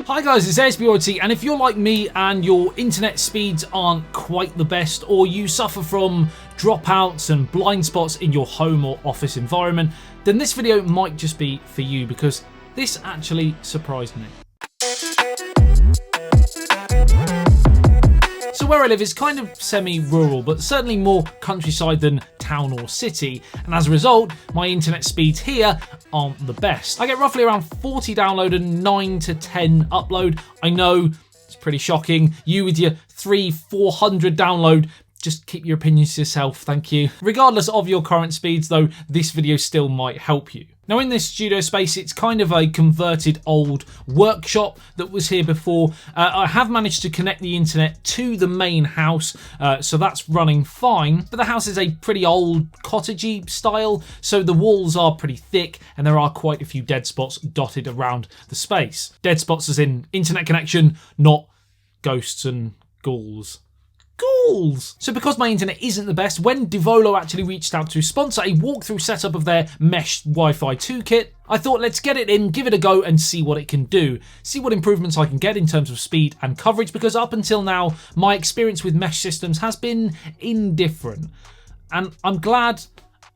Hi guys, it's SBOT, and if you're like me and your internet speeds aren't quite the best, or you suffer from dropouts and blind spots in your home or office environment, then this video might just be for you, because this actually surprised me. So where I live is kind of semi-rural, but certainly more countryside than town or city, and as a result, my internet speeds here aren't the best. I get roughly around 40 download and 9 to 10 upload. I know, it's pretty shocking. You with your 300-400 download, just keep your opinions to yourself, thank you. Regardless of your current speeds though, this video still might help you. Now in this studio space, it's kind of a converted old workshop that was here before. I have managed to connect the internet to the main house, so that's running fine. But the house is a pretty old cottagey style, so the walls are pretty thick and there are quite a few dead spots dotted around the space. Dead spots as in internet connection, not ghosts and ghouls. So because my internet isn't the best, when Devolo actually reached out to sponsor a walkthrough setup of their Mesh Wifi 2 kit, I thought let's get it in, give it a go and see what it can do. See what improvements I can get in terms of speed and coverage, because up until now, my experience with mesh systems has been indifferent. And I'm glad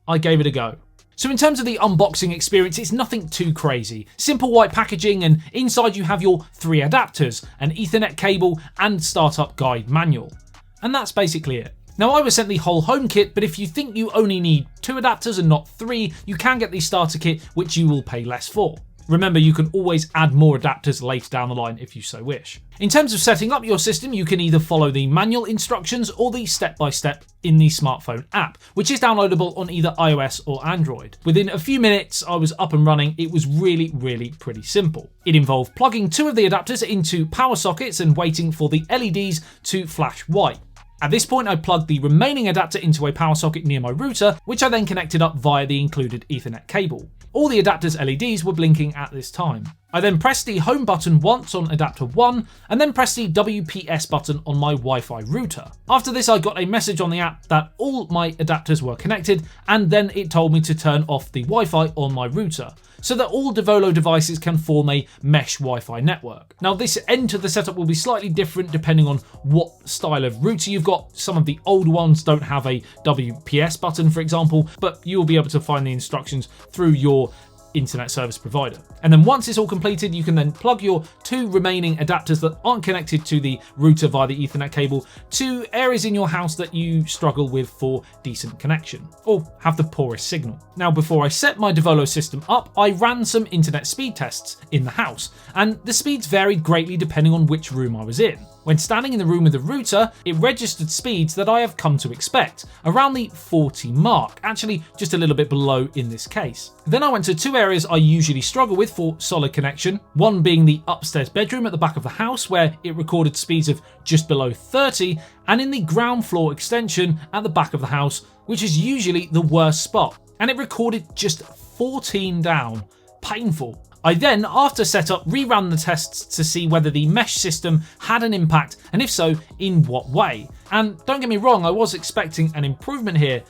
I gave it a go. So in terms of the unboxing experience, it's nothing too crazy. Simple white packaging, and inside you have your 3 adapters, an Ethernet cable and startup guide manual. And that's basically it. Now I was sent the whole home kit, but if you think you only need 2 adapters and not 3, you can get the starter kit, which you will pay less for. Remember, you can always add more adapters later down the line if you so wish. In terms of setting up your system, you can either follow the manual instructions or the step-by-step in the smartphone app, which is downloadable on either iOS or Android. Within a few minutes, I was up and running. It was really pretty simple. It involved plugging 2 of the adapters into power sockets and waiting for the LEDs to flash white. At this point, I plugged the remaining adapter into a power socket near my router, which I then connected up via the included Ethernet cable. All the adapter's LEDs were blinking at this time. I then pressed the home button once on adapter 1 and then pressed the WPS button on my Wi-Fi router. After this, I got a message on the app that all my adapters were connected, and then it told me to turn off the Wi-Fi on my router, so that all Devolo devices can form a mesh Wi-Fi network. Now this end to the setup will be slightly different depending on what style of router you've got. Some of the older ones don't have a WPS button, for example, but you'll be able to find the instructions through your internet service provider. And then once it's all completed, you can then plug your 2 remaining adapters that aren't connected to the router via the Ethernet cable to areas in your house that you struggle with for decent connection, or have the poorest signal. Now before I set my Devolo system up, I ran some internet speed tests in the house, and the speeds varied greatly depending on which room I was in. When standing in the room with the router, it registered speeds that I have come to expect, around the 40 mark, actually just a little bit below in this case. Then I went to 2 areas I usually struggle with for solid connection, one being the upstairs bedroom at the back of the house, where it recorded speeds of just below 30, and in the ground floor extension at the back of the house, which is usually the worst spot, and it recorded just 14 down. Painful. I then, after setup, reran the tests to see whether the mesh system had an impact, and if so, in what way. And don't get me wrong, I was expecting an improvement here,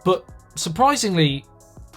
but surprisingly,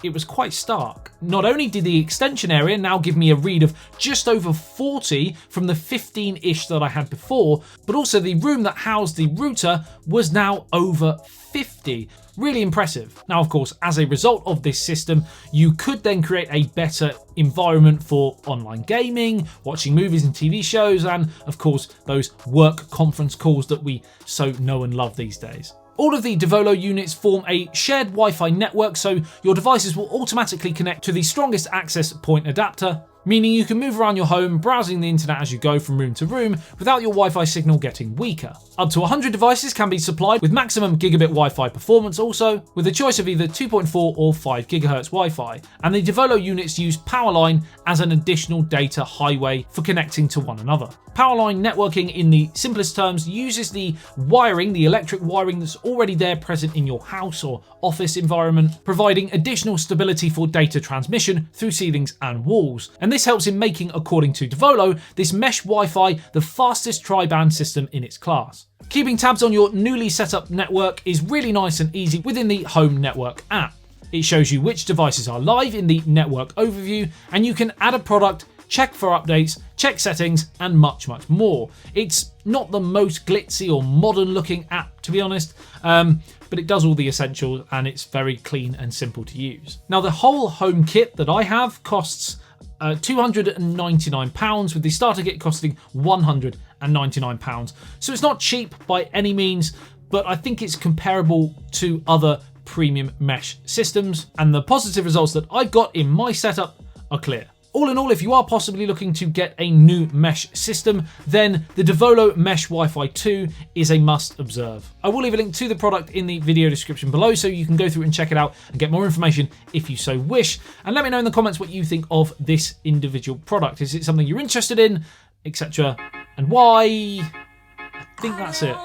it was quite stark. Not only did the extension area now give me a read of just over 40 from the 15-ish that I had before, but also the room that housed the router was now over 50. Really impressive. Now, of course, as a result of this system, you could then create a better environment for online gaming, watching movies and TV shows, and of course, those work conference calls that we so know and love these days. All of the Devolo units form a shared Wi-Fi network, so your devices will automatically connect to the strongest access point adapter, meaning you can move around your home browsing the internet as you go from room to room without your Wi-Fi signal getting weaker. Up to 100 devices can be supplied with maximum gigabit Wi-Fi performance also, with a choice of either 2.4 or 5 GHz Wi-Fi, and the Devolo units use Powerline as an additional data highway for connecting to one another. Powerline networking, in the simplest terms, uses the wiring, the electric wiring that's already there present in your house or office environment, providing additional stability for data transmission through ceilings and walls. And this helps in making, according to Devolo, this mesh Wi-Fi the fastest tri-band system in its class. Keeping tabs on your newly set up network is really nice and easy within the Home Network app. It shows you which devices are live in the network overview, and you can add a product, check for updates, check settings, and much, much more. It's not the most glitzy or modern looking app, to be honest, but it does all the essentials and it's very clean and simple to use. Now, the whole home kit that I have costs £299, with the starter kit costing £199. So it's not cheap by any means, but I think it's comparable to other premium mesh systems, and the positive results that I got in my setup are clear. All in all, if you are possibly looking to get a new mesh system, then the Devolo Mesh Wi-Fi 2 is a must observe. I will leave a link to the product in the video description below, so you can go through and check it out and get more information if you so wish. And let me know in the comments what you think of this individual product. Is it something you're interested in, etc., and why? I think that's it.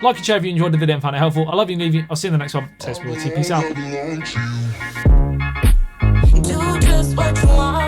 Like and share if you enjoyed the video and found it helpful. I love you and leave you. I'll see you in the next one. Peace out. Do just what you want.